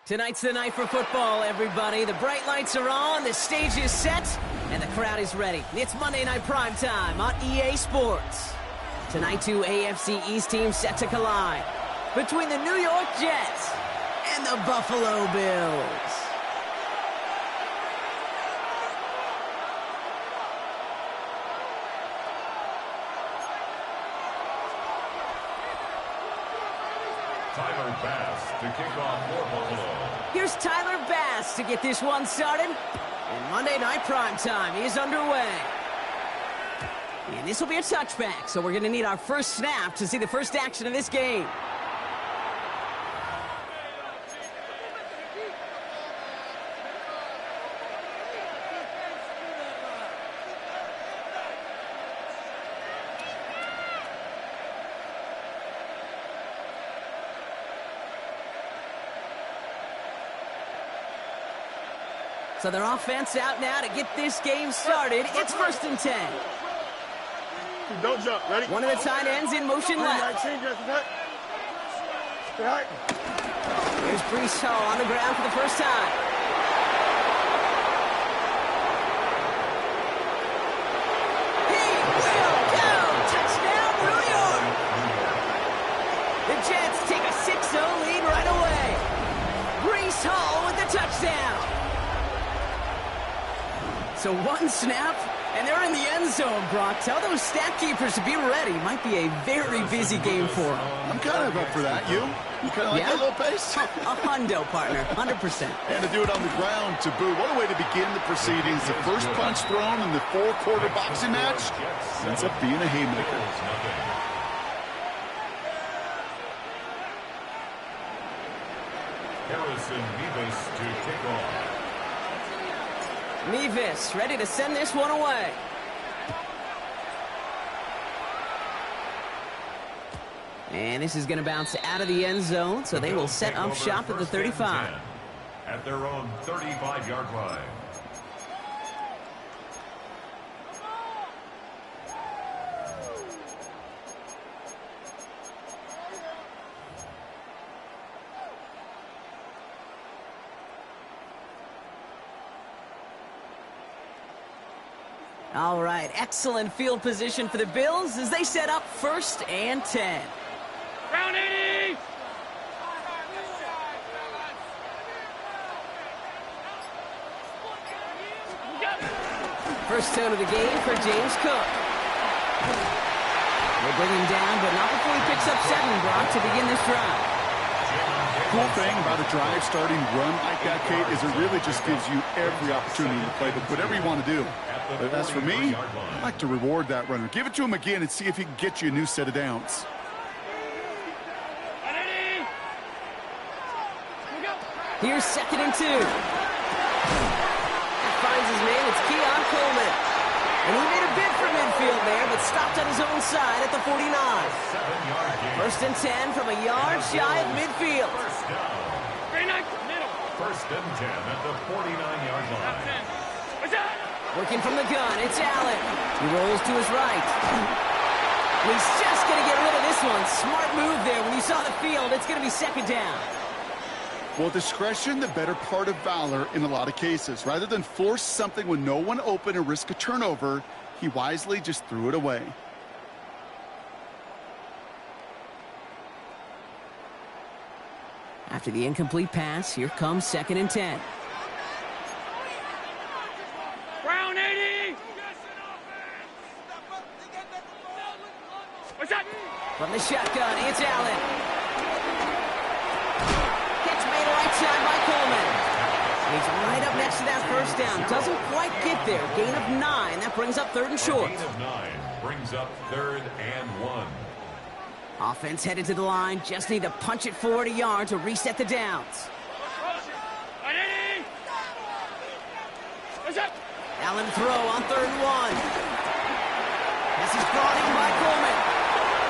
Tonight's the night for football, everybody. The bright lights are on, the stage is set, and the crowd is ready. It's Monday Night Primetime on EA Sports. Tonight, two AFC East teams set to collide between the New York Jets and the Buffalo Bills. Tyler Bass to kick off for Buffalo. Here's Tyler Bass to get this one started. And Monday Night Primetime is underway. And this will be a touchback, so we're going to need our first snap to see the first action of this game. So their offense out now to get this game started. It's 1st and 10. Don't jump. Ready? One of the tight ends in motion left. Here's Breece Hall on the ground for the first time. He will go! Touchdown, New York! The Jets take a 6-0 lead right away. Breece Hall with the touchdown. So one snap, and they're in the end zone, Brock. Tell those stat keepers to be ready. Might be a very busy game for them. I'm kind of up for that. You kind of like that little pace? A hundo, partner, 100%. And to do it on the ground, to boot. What a way to begin the proceedings. The first punch thrown in the four-quarter boxing match ends up being a haymaker. Harrison Mevis to kick off. Mevis ready to send this one away. And this is going to bounce out of the end zone, so they will set up shop at the 35. At their own 35-yard line. All right, excellent field position for the Bills as they set up 1st and 10. Round 80! First down of the game for James Cook. They bring him down, but not before he picks up 7, Brock, to begin this drive. Cool thing about a drive starting run like that, Kate, is it really just gives you every opportunity to play whatever you want to do. But as for me, I like to reward that runner. Give it to him again and see if he can get you a new set of downs. Here's 2nd and 2. Finds his man, it's Keon Coleman. And he made a bid for midfield there, but stopped on his own side at the 49. 1st and 10 from a yard shy of midfield. First and 10 at the 49-yard line. Working from the gun, it's Allen. He rolls to his right. He's just going to get rid of this one. Smart move there. When you saw the field, it's going to be 2nd down. Well, discretion, the better part of valor in a lot of cases. Rather than force something with no one open and risk a turnover, he wisely just threw it away. After the incomplete pass, here comes 2nd and 10. Round 80! What's that? From the shotgun, it's Allen. Catch made right side by Coleman. He's right up next to that first down. Doesn't quite get there. Gain of 9. That brings up 3rd and short. Gain of 9 brings up 3rd and 1. Offense headed to the line. Just need to punch it forward a yard to reset the downs. Allen throw on 3rd and 1. This is brought in by Coleman.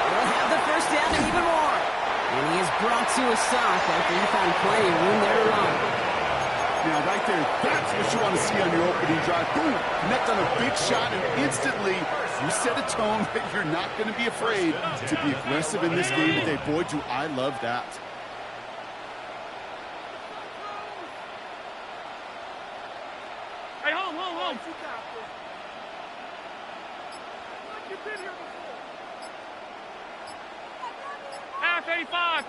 We'll have the first down and even more. And he is brought brought to a stop after he found plenty of room there to run. Now, right there, that's what you want to see on your opening drive. Boom! Connect on a big shot, and instantly you set a tone that you're not going to be afraid to be aggressive in this game today. Boy, do I love that. Hey, home. You've been here before. Half 85.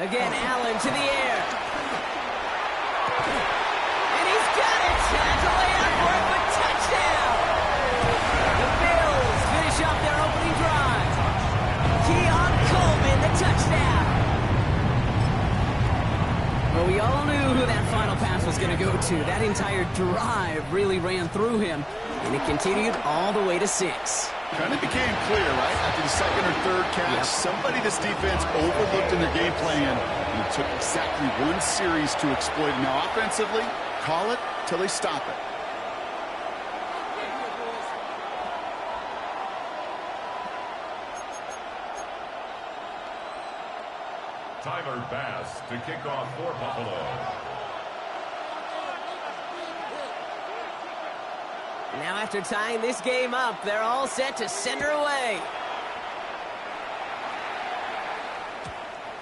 Again, Allen to the air. And he's got it. Has a layup for it, but touchdown. The Bills finish off their opening drive. Keon Coleman, the touchdown. Well, we all knew who that final pass was going to go to. That entire drive really ran through him, and it continued all the way to 6. Kind of became clear, right? After the second or third catch, somebody this defense overlooked in their game plan, and it took exactly one series to exploit it. Now, offensively, call it till they stop it. Tyler Bass to kick off for Buffalo. Now after tying this game up, they're all set to send her away.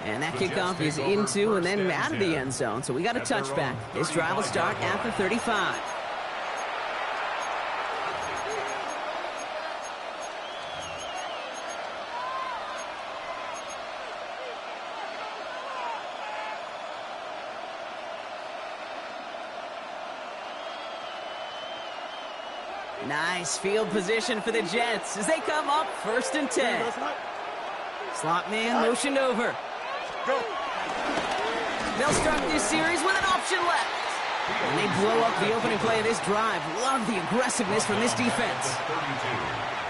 And that kickoff is into and then out of the end zone. So we got a touchback. This drive will start at the 35. Nice field position for the Jets as they come up 1st and 10. Slot man motioned over. They'll start this series with an option left. And they blow up the opening play of this drive. Love the aggressiveness from this defense.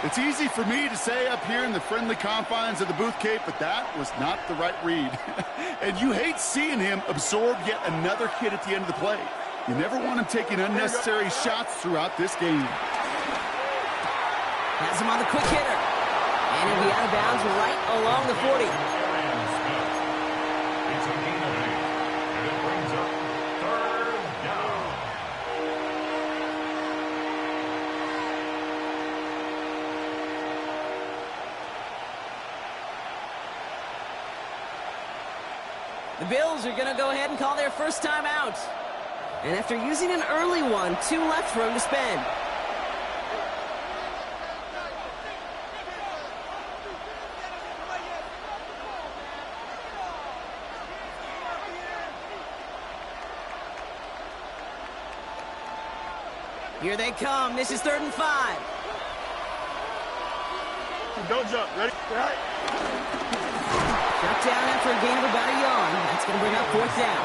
It's easy for me to say up here in the friendly confines of the Booth Cape, but that was not the right read. And you hate seeing him absorb yet another hit at the end of the play. You never want him taking unnecessary shots throughout this game. Has him on the quick hitter. And he'll be out of bounds right along the 40. It's a gain of 8, and it brings up 3rd down. The Bills are going to go ahead and call their first time out. And after using an early one, 2 left for him to spend. Here they come. This is 3rd and 5. Don't jump. Ready? Shut down after a gain of about a yard. That's going to bring up 4th down.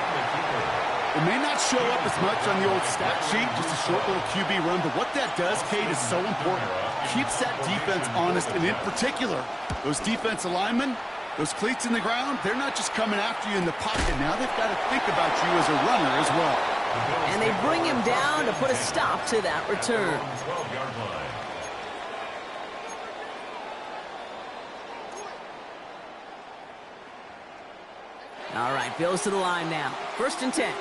It may not show up as much on the old stat sheet, just a short little QB run, but what that does, Kate, is so important. Keeps that defense honest, and in particular, those defense linemen, those cleats in the ground, they're not just coming after you in the pocket. Now they've got to think about you as a runner as well. And they bring him down to put a stop to that return. 12-yard line. All right, Bills to the line now. 1st and 10.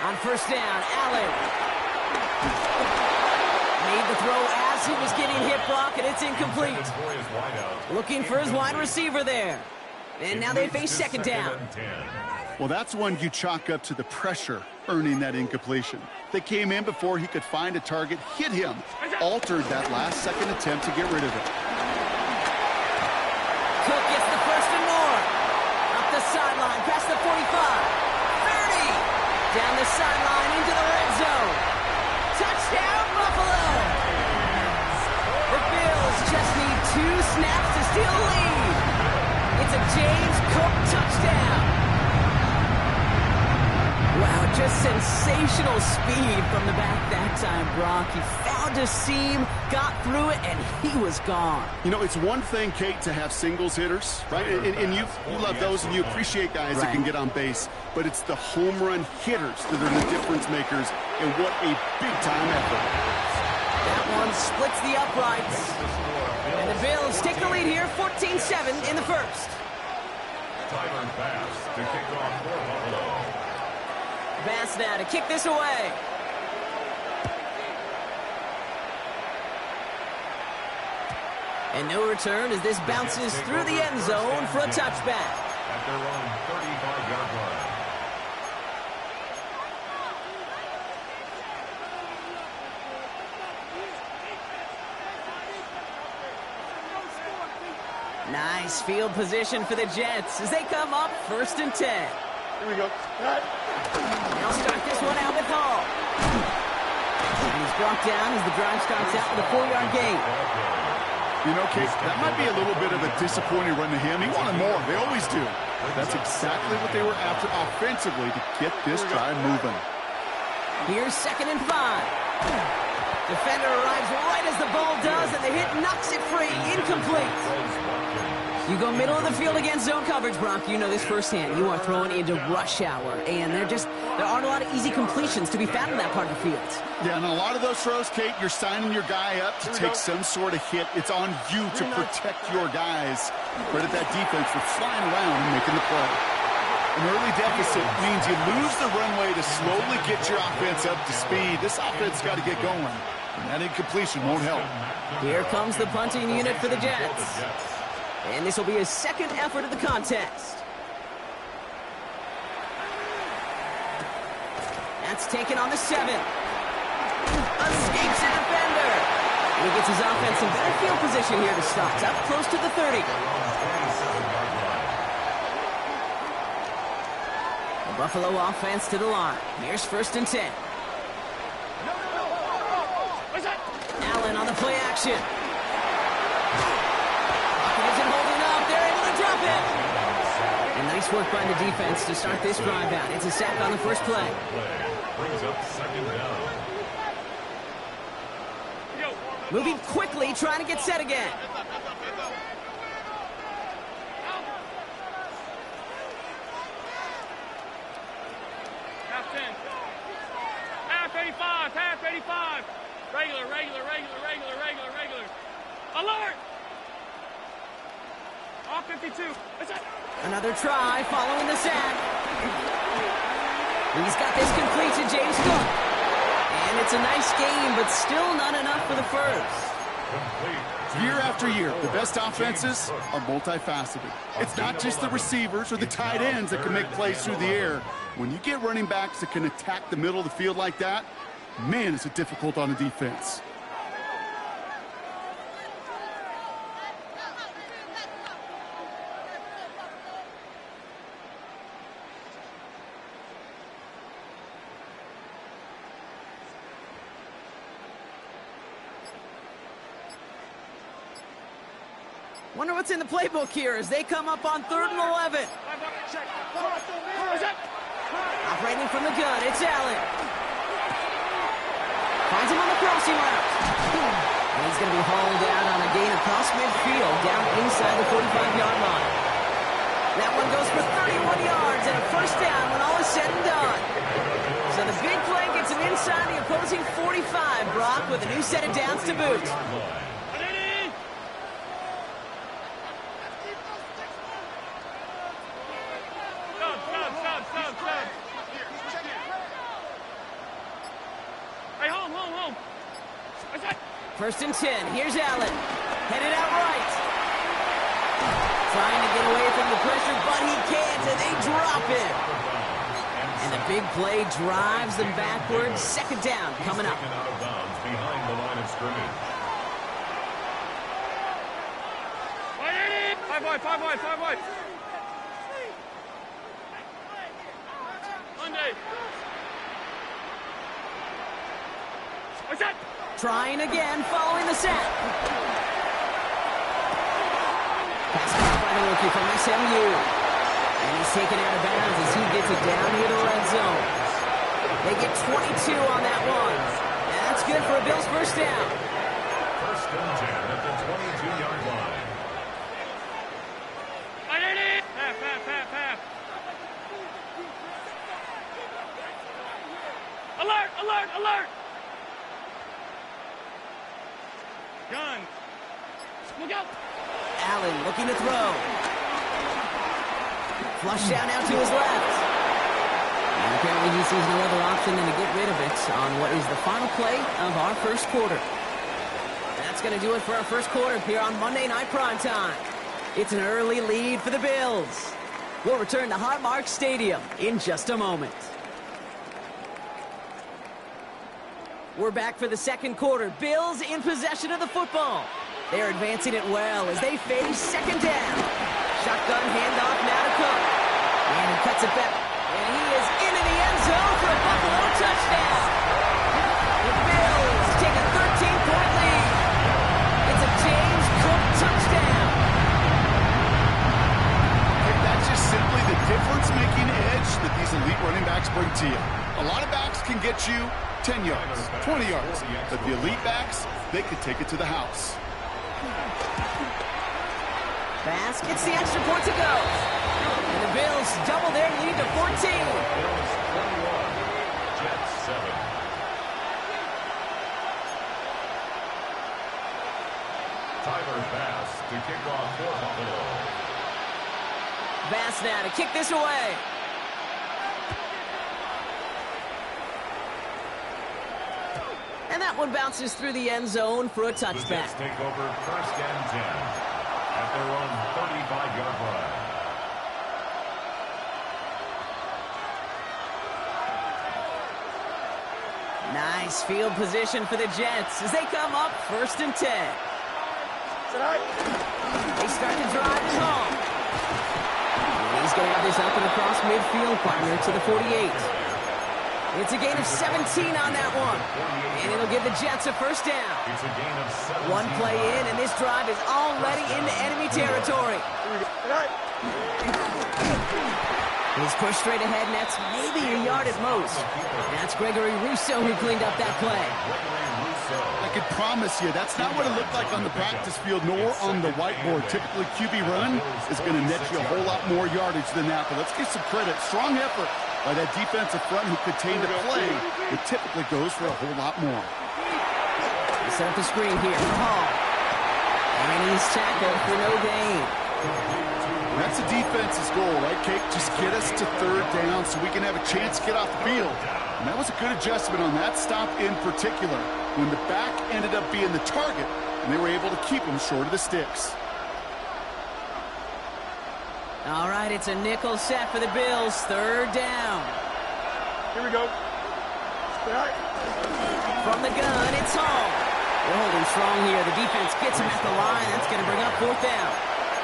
On 1st down, Allen made the throw as he was getting hit, Brock, and it's incomplete. Looking for his wide receiver there. And now they face 2nd down. Well, that's one you chalk up to the pressure earning that incompletion. They came in before he could find a target, hit him, altered that last-second attempt to get rid of it. Cook gets the 1st and more. Up the sideline, past the 45. 30. Down the sideline into the red zone. Touchdown, Buffalo! The Bills just need 2 snaps to steal the lead. It's a James Cook touchdown. Wow, just sensational speed from the back that time, Brock. He found a seam, got through it, and he was gone. You know, it's one thing, Kate, to have singles hitters, right? And you love those, and you appreciate guys that can get on base. But it's the home run hitters that are the difference makers, and what a big-time effort. That one splits the uprights. And the Bills take the lead here, 14-7 in the first. Tyler Bass to kick off for Buffalo. Bass now to kick this away. And no return as this bounces through the end zone for a touchback. At their own 35-yard line. Nice field position for the Jets as they come up 1st and 10. Here we go. They'll start this one out with Hall. And he's brought down as the drive starts out with a 4-yard gain. You know, Kate, that might be a little bit of a disappointing run to him. He wanted more. They always do. That's exactly what they were after offensively to get this drive moving. Here's 2nd and 5. Defender arrives right as the ball does, and the hit knocks it free. Incomplete. You go middle of the field against zone coverage, Brock. You know this firsthand. You are throwing into rush hour, and there aren't a lot of easy completions to be found in that part of the field. Yeah, and a lot of those throws, Kate, you're signing your guy up to take some sort of hit. It's on you to protect your guys. Credit that defense for flying around and making the play. An early deficit means you lose the runway to slowly get your offense up to speed. This offense got to get going, and that incompletion won't help. Here comes the punting unit for the Jets. And this will be his 2nd effort of the contest. That's taken on the 7. Escapes a defender. And he gets his offense in better field position here to start. Up close to the 30. The Buffalo offense to the line. Here's 1st and 10. Allen on the play action. And nice work by the defense to start this drive out. It's a sack on the first play. Brings up 2nd down. Moving quickly, trying to get set again. Half 10. Half 85. Half 85. Regular. Alert! All 52. Another try following the sack. He's got this complete to James Cook. And it's a nice game, but still not enough for the first. Year after year, the best offenses are multifaceted. It's not just the receivers or the tight ends that can make plays through the air. When you get running backs that can attack the middle of the field like that, man, is it difficult on the defense. Wonder what's in the playbook here as they come up on 3rd and 11. Operating from the gun, it's Allen. Finds him on the crossing route. And he's going to be hauled out on a gain across midfield, down inside the 45-yard line. That one goes for 31 yards and a 1st down when all is said and done. So the big play gets him inside the opposing 45, Brock, with a new set of downs to boot. Hey, home. 1st and 10. Here's Allen. Headed out right. Trying to get away from the pressure, but he can't, and they drop him. And the big play drives them backwards. 2nd down coming up. Taken out of bounds behind the line of scrimmage. 5 wide. Monday. What's that? Trying again, following the sack. Pass caught by the rookie from SMU. And he's taken out of bounds as he gets it down here to the red zone. They get 22 on that one. And that's good for a Bills first down. First and 10 at the 22-yard line. Half. Alert! Gun. Look out. Allen looking to throw. Flush down now to his left. And apparently he sees no other option than to get rid of it on what is the final play of our first quarter. That's going to do it for our first quarter here on Monday Night Primetime. It's an early lead for the Bills. We'll return to Highmark Stadium in just a moment. We're back for the second quarter. Bills in possession of the football. They're advancing it well as they face second down. Shotgun handoff now to Cook. And he cuts it back. And he is into the end zone for a Buffalo touchdown. The Bills take a 13-point lead. It's a James Cook touchdown. And that's just simply the difference-making edge that these elite running backs bring to you. A lot of backs can get you 10 yards, 20 yards. But the elite backs, they could take it to the house. Bass gets the extra point to go. And the Bills double their lead to 14. Bills 21, Jets 7. Tyler Bass to kick off for Buffalo. Bass now to kick this away. And that one bounces through the end zone for a The touchback. Jets take over first and 10 at their own 35-yard line. Nice field position for the Jets as they come up first and 10. They start to drive it home. And he's going to have this up and across midfield, partner to the 48. It's a gain of 17 on that one. And it'll give the Jets a first down. It's a gain of 17. One play in, and this drive is already into enemy territory. He's pushed straight ahead, and that's maybe a yard at most. And that's Gregory Rousseau who cleaned up that play. I can promise you, that's not what it looked like on the practice field nor on the whiteboard. Typically, QB run is going to net you a whole lot more yardage than that. But let's give some credit. Strong effort by that defensive front who contained a play that typically goes for a whole lot more. They set up the screen here for Hall. And he's tackled for no gain. That's the defense's goal, right, Kate? Just get us to third down so we can have a chance to get off the field. And that was a good adjustment on that stop in particular, when the back ended up being the target, and they were able to keep him short of the sticks. All right, it's a nickel set for the Bills. Third down. Here we go. From the gun, it's Hall. They're holding strong here. The defense gets him at the line. That's going to bring up fourth down.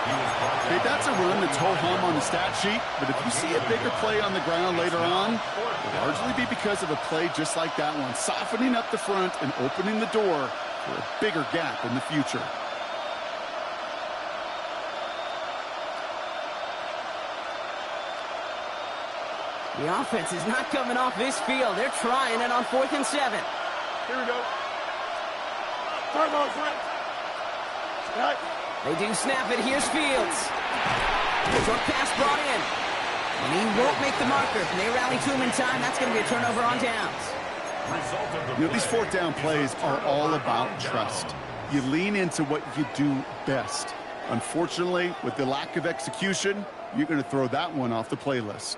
Okay, that's a run that's ho-hum on the stat sheet, but if you see a bigger play on the ground later on, it'll largely be because of a play just like that one, softening up the front and opening the door for a bigger gap in the future. The offense is not coming off this field. They're trying it on 4th and 7. Here we go. Front ball, front. Right. They do snap it. Here's Fields. Short pass brought in. And he won't make the marker. They rally to him in time. That's going to be a turnover on downs. You know, these fourth down plays are all about trust. You lean into what you do best. Unfortunately, with the lack of execution, you're going to throw that one off the playlist.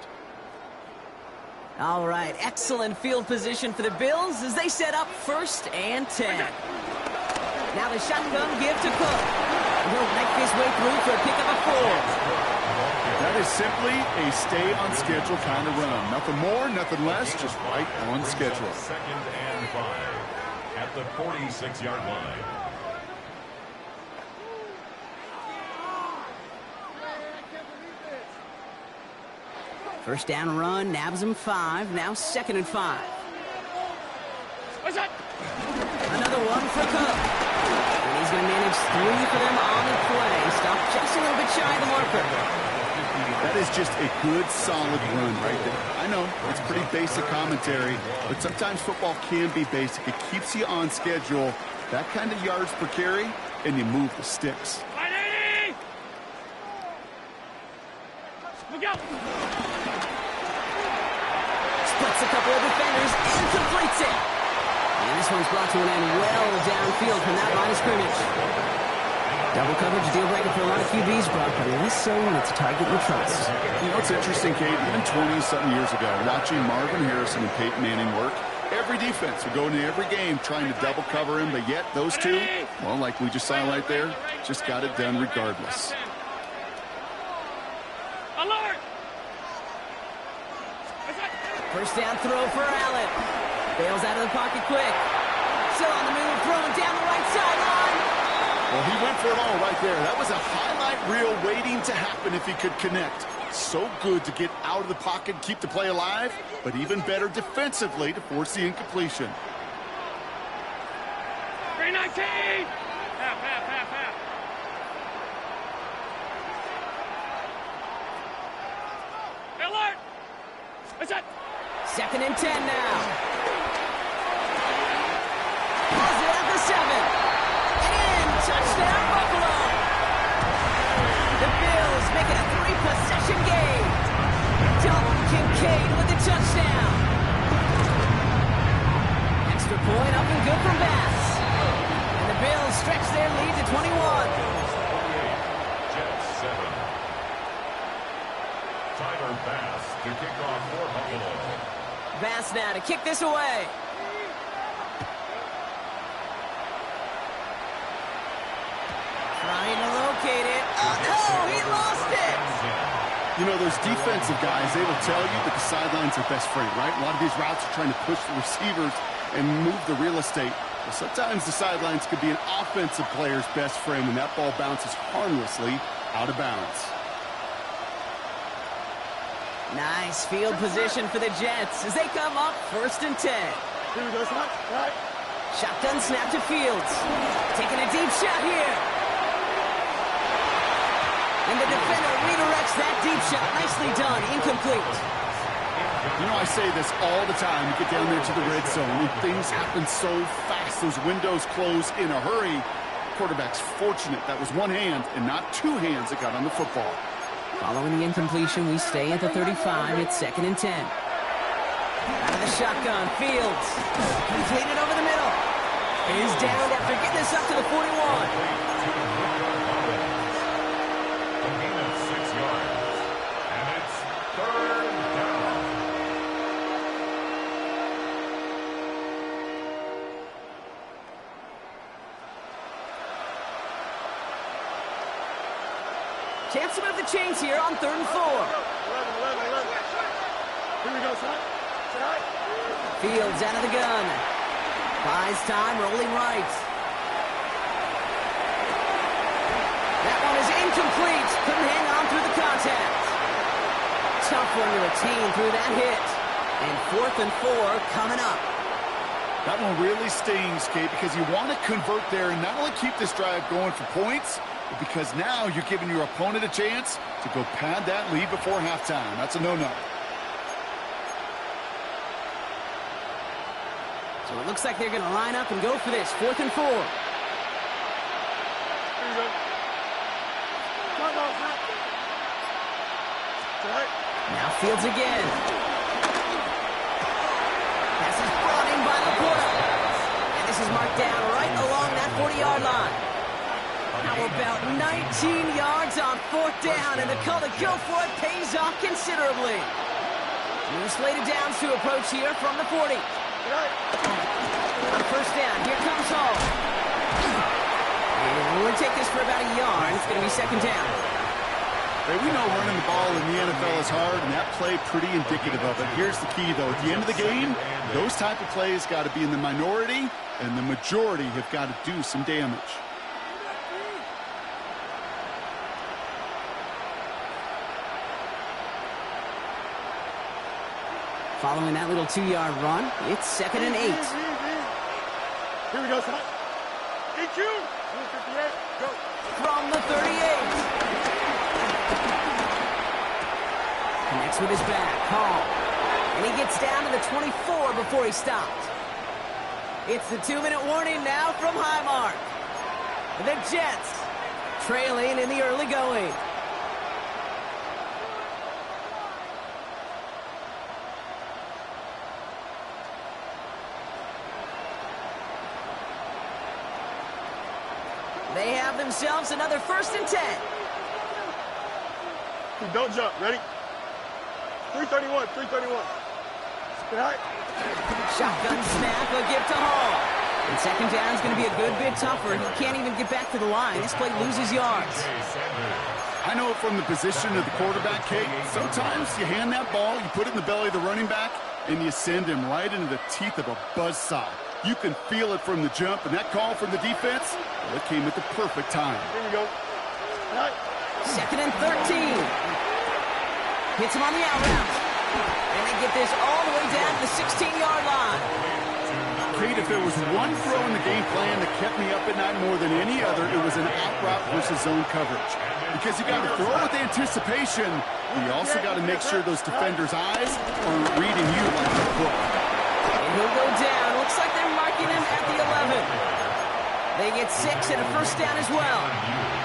All right, excellent field position for the Bills as they set up 1st and 10. Now the shotgun give to Cook. He'll make his way through for a pickup of 4. That is simply a stay-on-schedule kind of run. Nothing more, nothing less, just right on schedule. Second and 5 at the 46-yard line. First down run, nabs him 5. Now 2nd and 5. What's that? Another one for Cook. And he's going to manage 3 for them on the play. Stopped just a little bit shy of the marker. That is just a good, solid run right there. I know, it's pretty basic commentary, but sometimes football can be basic. It keeps you on schedule, that kind of yards per carry, and you move the sticks. Look out! Splits a couple of defenders and completes it. And this one's brought to an end well downfield from that line of scrimmage. Double coverage, a deal breaker for a lot of QBs, Brock, but less so when it's a target you trust. You know, it's interesting, Kate, even 20-something years ago, watching Marvin Harrison and Peyton Manning work, every defense would go into every game trying to double cover him, but yet those two, well, like we just saw right there, just got it done regardless. Alert! First down throw for Allen. Bails out of the pocket quick. Still on the move, throwing down the right sideline. Well, he went for it all right there. That was a highlight reel waiting to happen if he could connect. So good to get out of the pocket, keep the play alive, but even better defensively to force the incompletion. 319! Half. Alert! What's that? 2nd and 10 now. Pulls it at the 7. And touchdown, Buffalo. The Bills make it a 3-possession game. Dalton Kincaid with the touchdown. Extra point up and good from Bass. And the Bills stretch their lead to 21. Jets 7. Tyler Bass to kick off for Buffalo. Bass now to kick this away. Trying to locate it. Oh, no, he lost it. You know, those defensive guys, they will tell you that the sideline's their best friend, right? A lot of these routes are trying to push the receivers and move the real estate. Well, sometimes the sidelines could be an offensive player's best friend when that ball bounces harmlessly out of bounds. Nice field position for the Jets as they come up 1st and 10. Here we go, son. Right. Shotgun snap to Fields. Taking a deep shot here. And the defender redirects that deep shot. Nicely done. Incomplete. You know, I say this all the time. You get down there to the red zone, and things happen so fast. Those windows close in a hurry. Quarterback's fortunate that was one hand and not two hands that got on the football. Following the incompletion, we stay at the 35. It's 2nd and 10. Out of the shotgun, Fields. Completed over the middle. He's down after getting this up to the 41. A gain of 6 yards. And it's 3rd down. Chance to move the chains here on 3rd and 4. 11. Here we go, son. Right. Fields out of the gun. Buys time, rolling right. That one is incomplete. Couldn't hang on through the contact. Tough one to retain through that hit. And 4th and 4 coming up. That one really stings, Kate, because you want to convert there and not only keep this drive going for points, but because now you're giving your opponent a chance to go pad that lead before halftime. That's a no-no. So it looks like they're going to line up and go for this. 4th and 4. Here we go. Come on, son. Right. Now Fields again. Pass is brought in by Laporta. And this is marked down right along that 40-yard line. How about 19 yards on 4th down, and the call to go for it pays off considerably. New slated downs to approach here from the 40. On 1st down, here comes Hall. And we'll take this for about a yard. It's going to be 2nd down. Hey, we know running the ball in the NFL is hard, and that play pretty indicative of it. Here's the key, though. At the end of the game, those type of plays got to be in the minority, and the majority have got to do some damage. Following that little 2-yard run, it's 2nd and 8. Here we go, son. EQ. 258. Go. From the 38. checks with his back. Hall. And he gets down to the 24 before he stopped. It's the 2-minute warning now from Highmark. The Jets trailing in the early going. They have themselves another 1st and 10. Don't jump. Ready? 331. 331. All right. Shotgun snap, a give to Hall. And 2nd down is going to be a good bit tougher. He can't even get back to the line. This play loses yards. I know it from the position of the quarterback, Kate. Sometimes you hand that ball, you put it in the belly of the running back, and you send him right into the teeth of a buzzsaw. You can feel it from the jump, and that call from the defense, well, it came at the perfect time. Here we go. All right. 2nd and 13. Hits him on the out route. And they get this all the way down to the 16-yard line. Kate, if there was one throw in the game plan that kept me up at night more than any other, it was an out route versus zone coverage. Because you got to throw with anticipation, but you also got to make sure those defenders' eyes aren't reading you like a book. And he'll go down. Looks like they're marking him at the 11. They get 6 and a 1st down as well.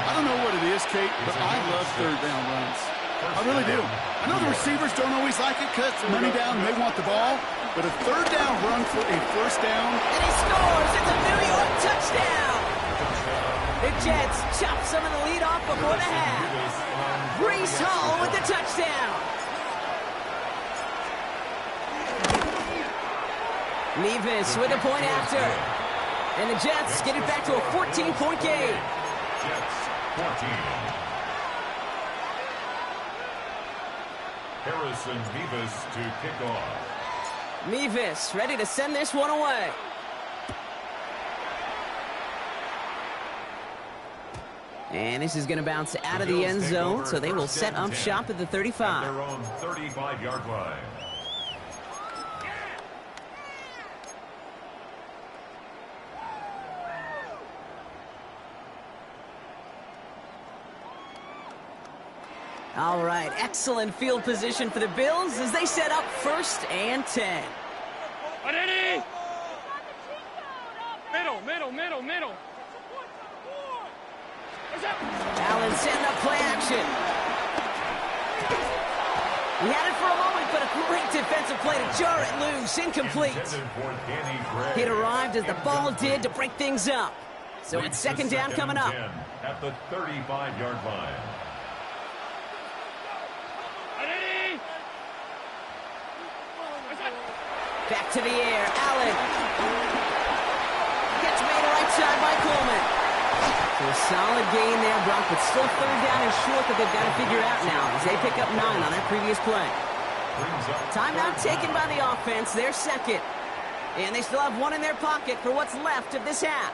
I don't know what it is, Kate, but I love 3rd down runs. I really do. I know the receivers don't always like it because money down, they want the ball. But a 3rd down run for a 1st down. And he scores. It's a New York touchdown. The Jets chop some of the lead off before the half. Breece Hall with the touchdown. Nevis with a point after. And the Jets get it back to a 14-point game. Jets 14. Harrison Nevis to kick off. Nevis ready to send this one away. And this is going to bounce out of the end zone, so they will set up shop at the 35. Their own 35-yard line. All right, excellent field position for the Bills as they set up 1st and 10. Ready? Middle. Allen setting up play action. He had it for a moment, but a great defensive play to jar it loose. Incomplete. It arrived as the ball did to break things up. So it's 2nd down coming up. At the 35-yard line. Back to the air, Allen. Gets made right side by Coleman. So a solid gain there, Brock, but still 3rd down and short that they've got to figure out now as they pick up 9 on that previous play. Timeout taken by the offense, their 2nd. And they still have 1 in their pocket for what's left of this half.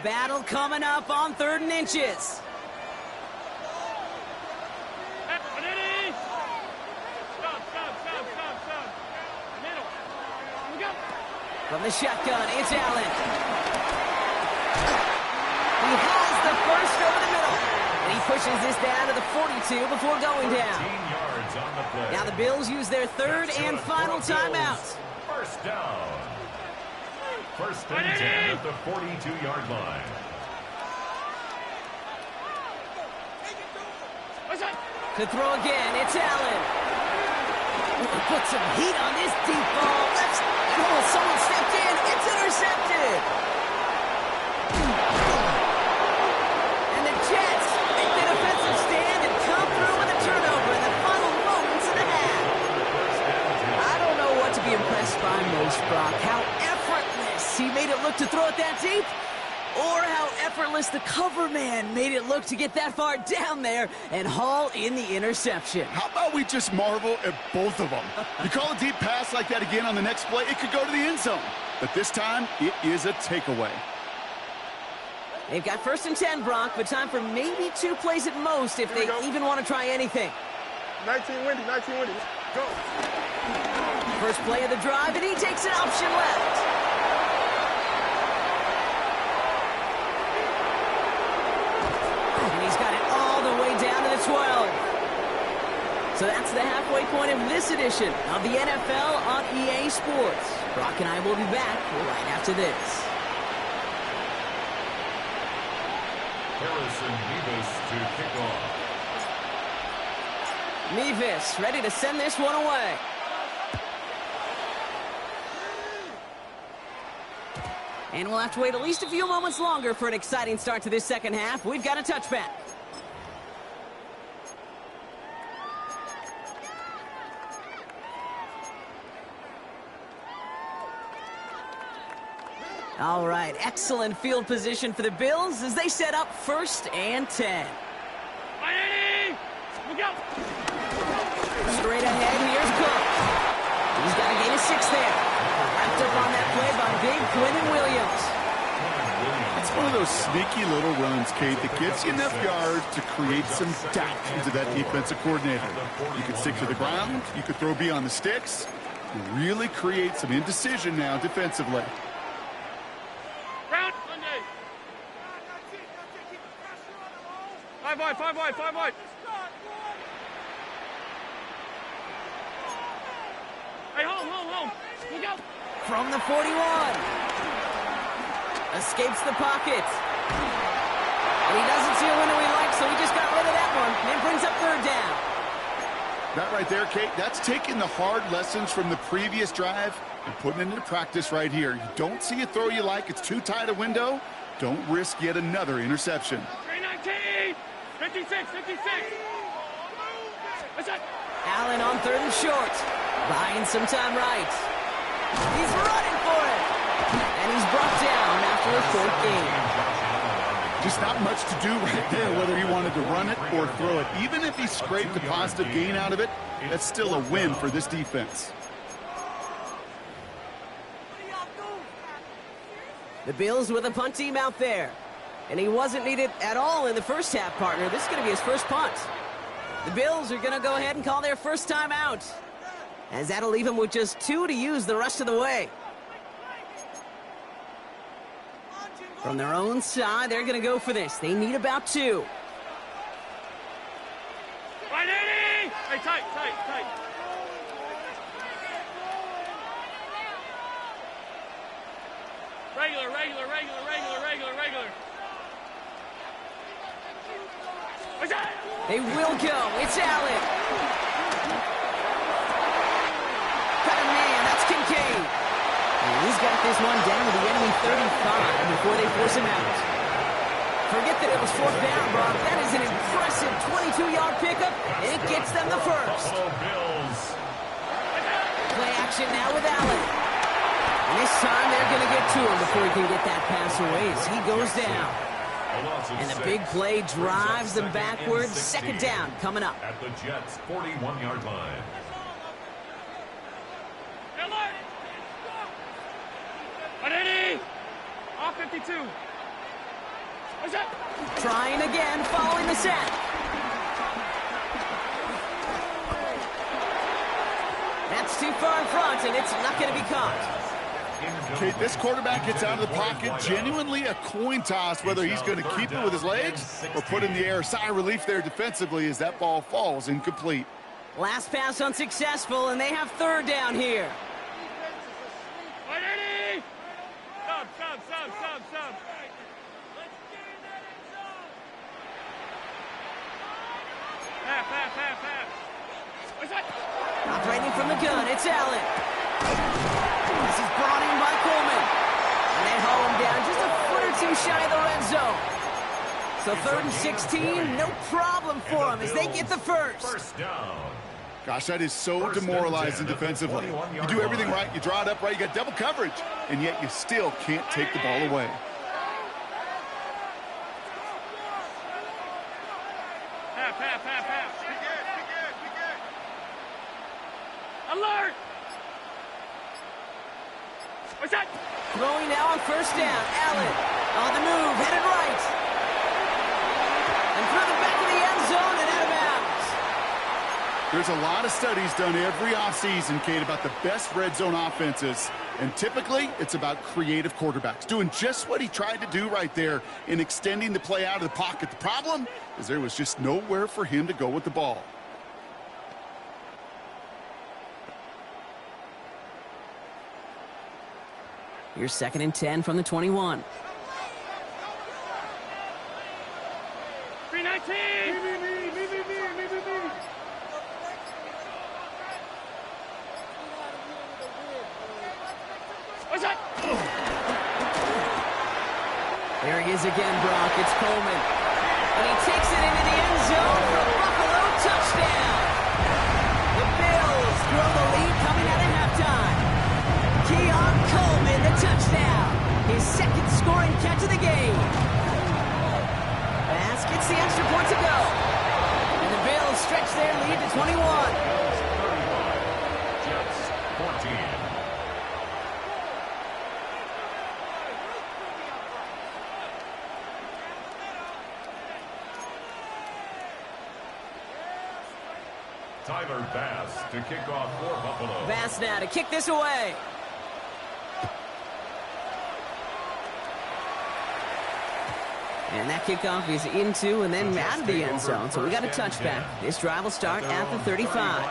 Battle coming up on 3rd and inches. From the shotgun, it's Allen. He has the 1st over the middle. And he pushes this down to the 42 before going down. Now the Bills use their 3rd and final timeout. 1st down. 1st and 10 at the 42-yard line. To throw again, it's Allen. Put some heat on this deep ball. Someone stepped in. It's intercepted. And the Jets make the defensive stand and come through with a turnover in the final moments of the half. I don't know what to be impressed by most, Brock. How effortless he made it look to throw it that deep, or how effortless the cover man made it look to get that far down there and haul in the interception. How about we just marvel at both of them? You call a deep pass like that again on the next play, it could go to the end zone. But this time, it is a takeaway. They've got 1st and 10, Brock, but time for maybe 2 plays at most if they even want to try anything. 19 windy. Go. First play of the drive, and he takes an option left. And he's got it all the way down to the 12. So that's the halfway point of this edition of the NFL on EA Sports. Brock and I will be back right after this. Harrison Mevis to kick off. Mevis ready to send this one away. And we'll have to wait at least a few moments longer for an exciting start to this second half. We've got a touchback. All right, excellent field position for the Bills as they set up 1st and 10. Look out! Straight ahead, here's Cook. He's got to gain a 6 there. Wrapped up on that play by big Quinnen Williams. It's one of those sneaky little runs, Kate, that gets you enough yards to create some doubt into that defensive coordinator. You can stick to the ground, you could throw beyond the sticks, and really create some indecision now defensively. Round. Sunday. 5 wide, 5 wide, 5 wide. Hey, home. Look out. From the 41. Escapes the pocket. And he doesn't see a window he likes, so he just got rid of that one. And brings up 3rd down. That right there, Kate, that's taking the hard lessons from the previous drive and putting it into practice right here. You don't see a throw you like, it's too tight a window. Don't risk yet another interception. 319. 56. What's that? Allen on 3rd and short. Buying some time right. He's running for it. And he's brought down after a 4th game. Just not much to do right there, whether he wanted to run it or throw it. Even if he scraped a positive gain out of it, that's still a win for this defense. The Bills with a punt team out there. And he wasn't needed at all in the first half, partner. This is going to be his first punt. The Bills are going to go ahead and call their first time out, as that'll leave him with just 2 to use the rest of the way. From their own side, they're going to go for this. They need about 2. Right, Eddie! Hey, tight. Regular. What's that? They will go. It's Allen. Got a man. That's Kincaid. And he's got this one down to the enemy 35 before they force him out. Forget that it was 4th down, Brock. That is an impressive 22-yard pickup, and it gets them the first. Play action now with Allen. And this time they're going to get to him before he can get that pass away as he goes down. And the big play drives them backwards. 2nd down coming up. At the Jets' 41-yard line. Eddie! Off 52. What's that? Trying again, following the sack. That's too far in front, and it's not going to be caught. Okay, this quarterback gets out of the pocket, genuinely a coin toss whether he's going to keep it with his legs or put it in the air. Sigh of relief there defensively as that ball falls incomplete. Last pass unsuccessful, and they have 3rd down here. Right, Eddie! Sub. Half. What's that? Operating from the gun, it's Allen. This is brought in by Coleman. And they haul him down just a foot or 2 shy of the red zone. So 3rd and 16, no problem for them as they get the first. First down. Gosh, that is so demoralizing defensively. You do everything right, you draw it up right, you got double coverage, and yet you still can't take the ball away. Half. Alert! What's that? Throwing now on 1st down. Allen on the move, headed right. And through the back of the end zone and out of bounds. There's a lot of studies done every offseason, Kate, about the best red zone offenses. And typically, it's about creative quarterbacks, doing just what he tried to do right there in extending the play out of the pocket. The problem is there was just nowhere for him to go with the ball. Here's 2nd and 10 from the 21. 319. What's that? There he is again, Brock. It's Coleman. And he takes it into the end zone for a Buffalo touchdown. The Bills grow the lead coming out of halftime. Keon Coleman, the touchdown. His 2nd scoring catch of the game. Bass gets the extra point to go. And the Bills stretch their lead to 21. Jets 14. Tyler Bass to kick off for Buffalo. Bass now to kick this away. And that kickoff is into and then out of the end zone. So we got a touchback. This drive will start at the 35.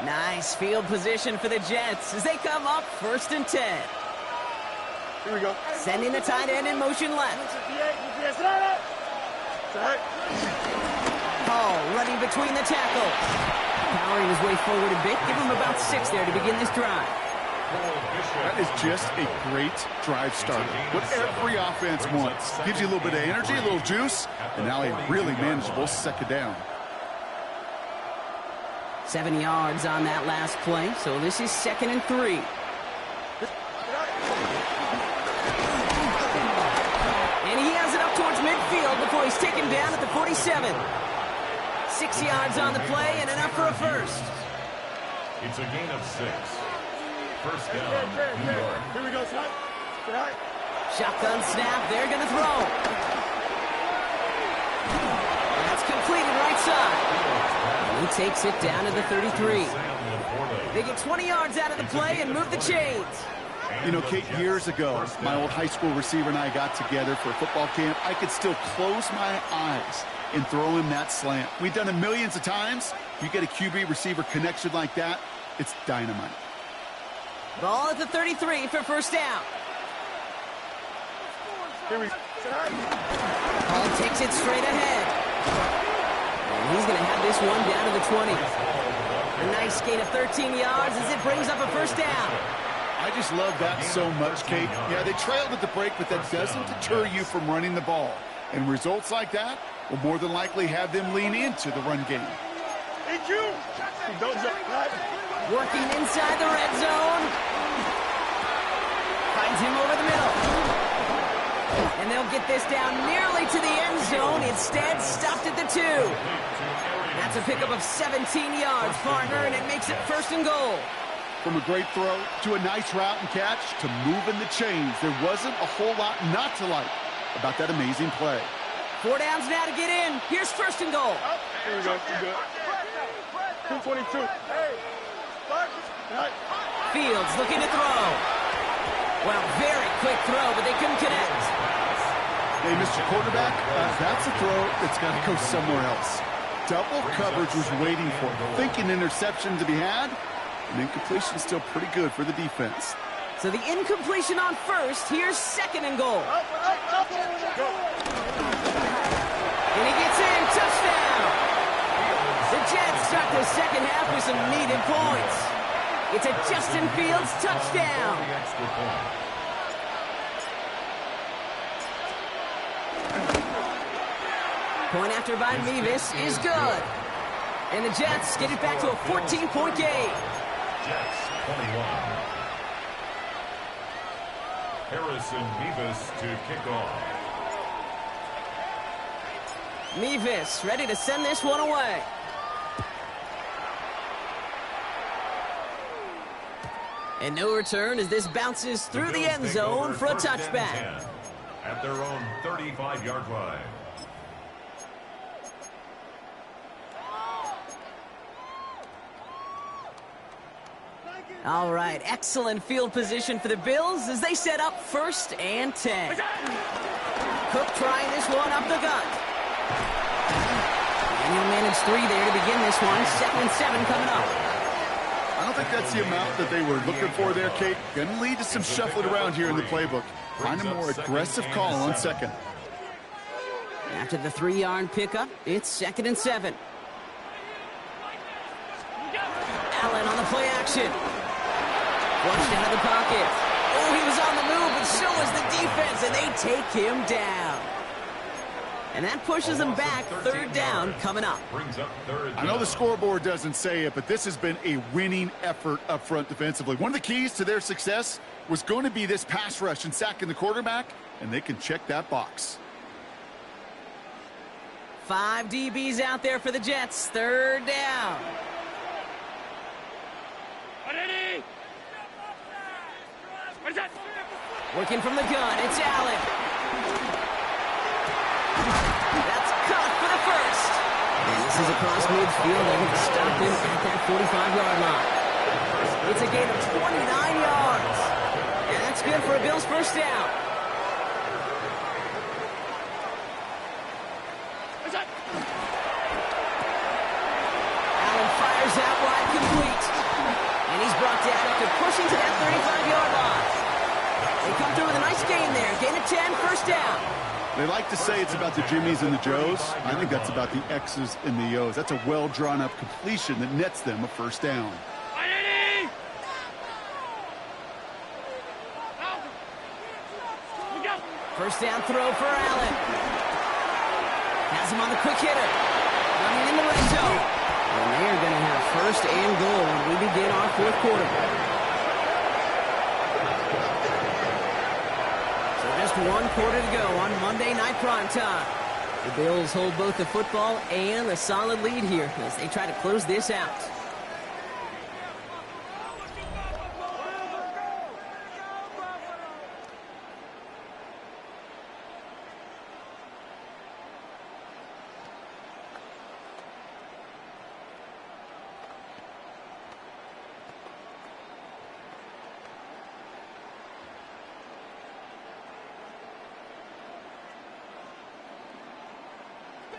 Nice field position for the Jets as they come up 1st and 10. Here we go. Sending the tight end in motion left. Hall running between the tackles. Powering his way forward a bit. Give him about 6 there to begin this drive. That is just a great drive starter. What every offense wants. Gives you a little bit of energy, a little juice, and now a really manageable 2nd down. 7 yards on that last play, so this is 2nd and 3. And he has it up towards midfield before he's taken down at the 47. 6 yards on the play and enough for a first. It's a gain of 6. First down, New York. Here we go, son. Shotgun snap, they're going to throw. That's completed right side. He takes it down to the 33. They get 20 yards out of the play and move the chains. You know, Kate, years ago, my old high school receiver and I got together for a football camp. I could still close my eyes and throw him that slant. We've done it millions of times. You get a QB receiver connection like that, it's dynamite. Ball at the 33 for first down. Here we go. Hall takes it straight ahead. And he's going to have this one down to the 20. A nice gain of 13 yards as it brings up a first down. I just love that so much, Kate. Yeah, they trailed at the break, but that doesn't deter you from running the ball. And results like that will more than likely have them lean into the run game. Working inside the red zone. Finds him over the middle. And they'll get this down nearly to the end zone. Instead, stopped at the 2. That's a pickup of 17 yards, partner, and it makes it 1st and goal. From a great throw to a nice route and catch to moving the chains, there wasn't a whole lot not to like about that amazing play. 4 downs now to get in. Here's 1st and goal. Here we go. Good. 222. Fields looking to throw. Well, very quick throw, but they couldn't connect. Hey, Mr. Quarterback, that's a throw that's got to go somewhere else. Double coverage was waiting for it. Thinking interception to be had, and incompletion is still pretty good for the defense. So the incompletion on first. Here's 2nd and goal. And he gets in. Touchdown. The Jets start the second half with some needed points. It's a Justin Fields touchdown. Point after by Mevis is good. And the Jets get it back to a 14-point game. Jets 21. Harrison Mevis to kick off. Mevis ready to send this one away. And no return as this bounces through the end zone for a touchback. At their own 35-yard line. All right, excellent field position for the Bills as they set up 1st and 10. Cook trying this one up the gut. And he'll manage 3 there to begin this one. 2nd and 7 coming up. I don't think that's the amount that they were looking for there, Kate. Going to lead to some shuffling around here in the playbook. Find a more aggressive call on 2nd. After the 3-yard pickup, it's 2nd and 7. Allen on the play action. Flushed out of the pocket. Oh, he was on the move, but so was the defense, and they take him down. And that pushes them back. 3rd down coming up. I know the scoreboard doesn't say it, but this has been a winning effort up front defensively. One of the keys to their success was going to be this pass rush and sacking the quarterback, and they can check that box. 5 DBs out there for the Jets. 3rd down. Working from the gun, it's Allen. That's caught for the first. And this is across midfield. They're going to stop him at that 45-yard line. It's a gain of 29 yards. And that's good for a Bills first down. Allen fires out wide, complete. And he's brought down after pushing to that 35-yard line. They come through with a nice gain there. Gain of 10, first down. They like to say it's about the Jimmies and the Joes. I think that's about the X's and the O's. That's a well-drawn-up completion that nets them a first down. First down throw for Allen. Has him on the quick hitter. Running in the red zone. And they are going to have 1st and goal when we begin our 4th quarter. So just 1 quarter to go on Monday Night Primetime. The Bills hold both the football and a solid lead here as they try to close this out.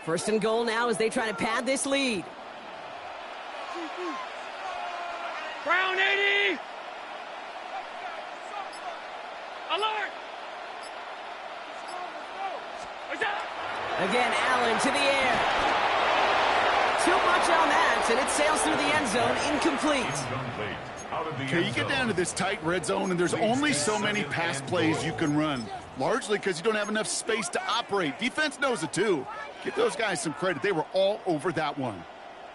First and goal now as they try to pad this lead. Brown 80! Alert! Again, Allen to the air. Too much on that, and it sails through the end zone, incomplete. Okay, you get down to this tight red zone, and there's only so many pass plays you can run, largely because you don't have enough space to operate. Defense knows it, too. Give those guys some credit. They were all over that one.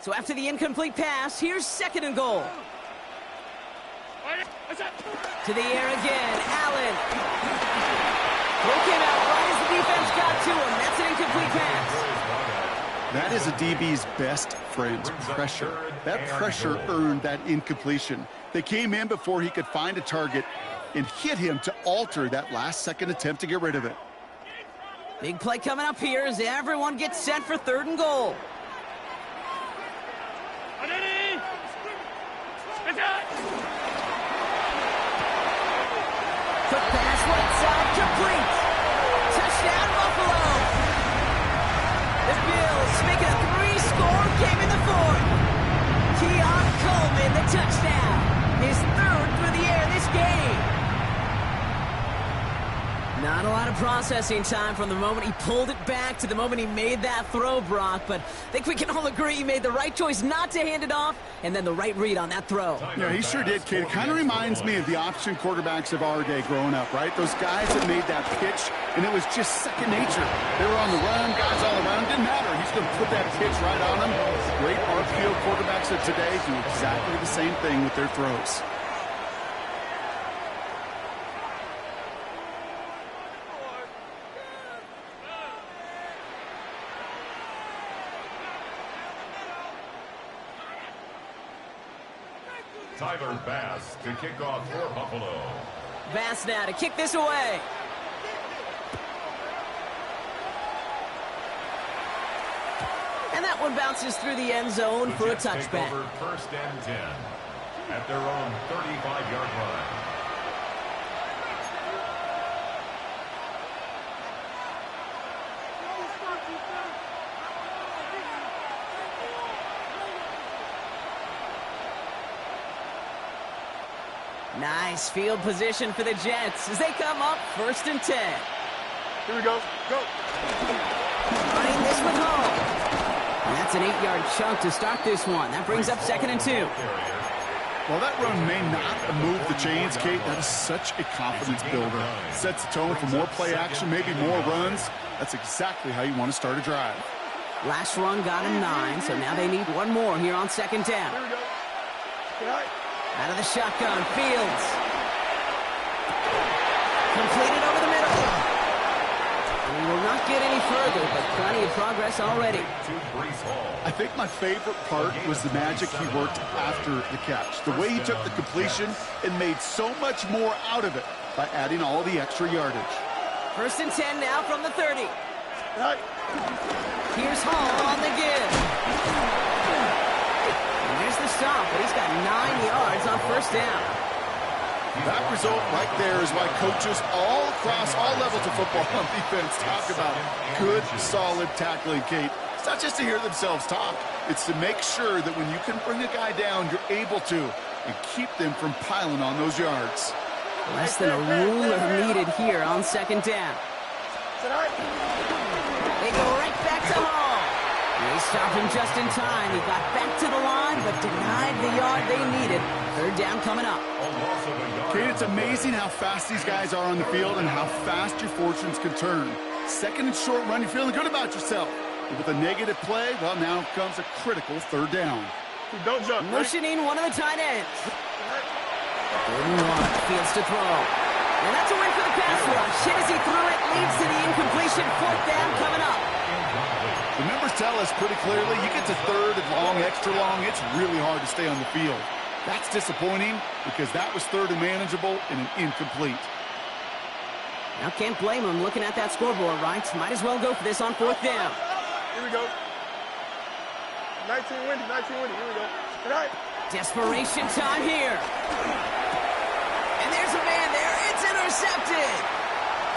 So after the incomplete pass, here's 2nd and goal. To the air again, Allen. Broke him out right as the defense got to him. That's an incomplete pass. That is a DB's best friend, pressure. That pressure earned that incompletion. They came in before he could find a target and hit him to alter that last-second attempt to get rid of it. Big play coming up here as everyone gets set for 3rd and goal. Quick pass, right side, complete. Touchdown, Buffalo. The Bills making a 3-score game in the 4th. Keon Coleman, the touchdown. His 3rd through the air this game. Not a lot of processing time from the moment he pulled it back to the moment he made that throw, Brock. But I think we can all agree he made the right choice not to hand it off and then the right read on that throw. Yeah, he sure did, kid. It kind of reminds me of the option quarterbacks of our day growing up, right? Those guys that made that pitch, and it was just second nature. They were on the run, guys all around. Didn't matter. He's going to put that pitch right on them. Great RPO quarterbacks of today do exactly the same thing with their throws. Tyler Bass to kick off for Buffalo. Bass now to kick this away. And that one bounces through the end zone for a touchback. Over 1st and 10 at their own 35-yard line. Nice field position for the Jets as they come up 1st and 10. Here we go. Go. Running this with home. And that's an 8-yard chunk to start this one. That brings up 2nd and 2. Well, that run may not move the chains, Kate. That is such a confidence builder. Sets the tone for more play action, maybe more runs. That's exactly how you want to start a drive. Last run got him 9, so now they need one more here on 2nd down. Here we go. All right. Out of the shotgun, Fields. Completed over the middle. And he will not get any further, but plenty of progress already. I think my favorite part was the magic he worked after the catch. The way he took the completion and made so much more out of it by adding all the extra yardage. 1st and 10 now from the 30. All right. Here's Hall on the give. And there's the stop, but he's got 9 yards on 1st down. That result right there is why coaches all across all levels of football on defense talk about good, solid tackling, Kate. It's not just to hear themselves talk. It's to make sure that when you can bring a guy down, you're able to and keep them from piling on those yards. Less than a ruler needed here on 2nd down. They go right back to Hall. They stopped him just in time. He got back to the line, but denied the yard they needed. 3rd down coming up. Kate, it's amazing how fast these guys are on the field and how fast your fortunes can turn. 2nd and short run, you're feeling good about yourself. But with a negative play, well, now comes a critical 3rd down. Don't jump. Motioning one of the tight ends. 31, Fields to throw. And that's a win for the pass rush. Hit as he threw it, leads to the incompletion. 4th down coming up. The numbers tell us pretty clearly, you get to 3rd and long, extra long, it's really hard to stay on the field. That's disappointing because that was 3rd and manageable and an incomplete. Now can't blame him looking at that scoreboard, right? Might as well go for this on 4th down. Here we go. 19 windy. Here we go. All right. Desperation time here. And there's a man there. It's intercepted.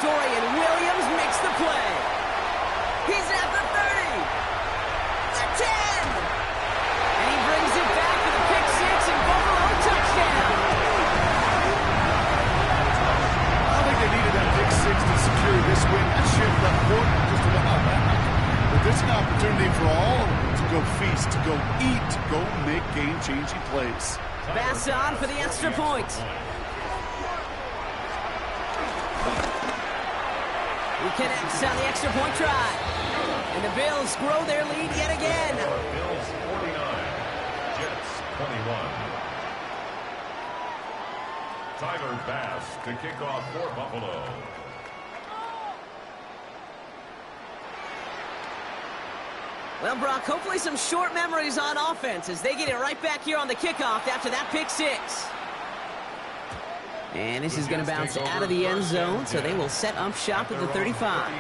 Dorian Williams makes the play. He's at the 30. The 10. And he brings it back for the pick 6 and Buffalo touchdown. I don't think they needed that pick 6 to secure this win. That shift left Portland just a while back. But this is an opportunity for all of them to go feast, to go eat, to go make game-changing plays. Pass on for the extra point. He connects on the extra point try. And the Bills grow their lead yet again. Bills 49, Jets 21. Tyler Bass to kick off for Buffalo. Well, Brock, hopefully some short memories on offense as they get it right back here on the kickoff after that pick 6. And this is going to bounce out of the end zone, so they will set up shop at the 35.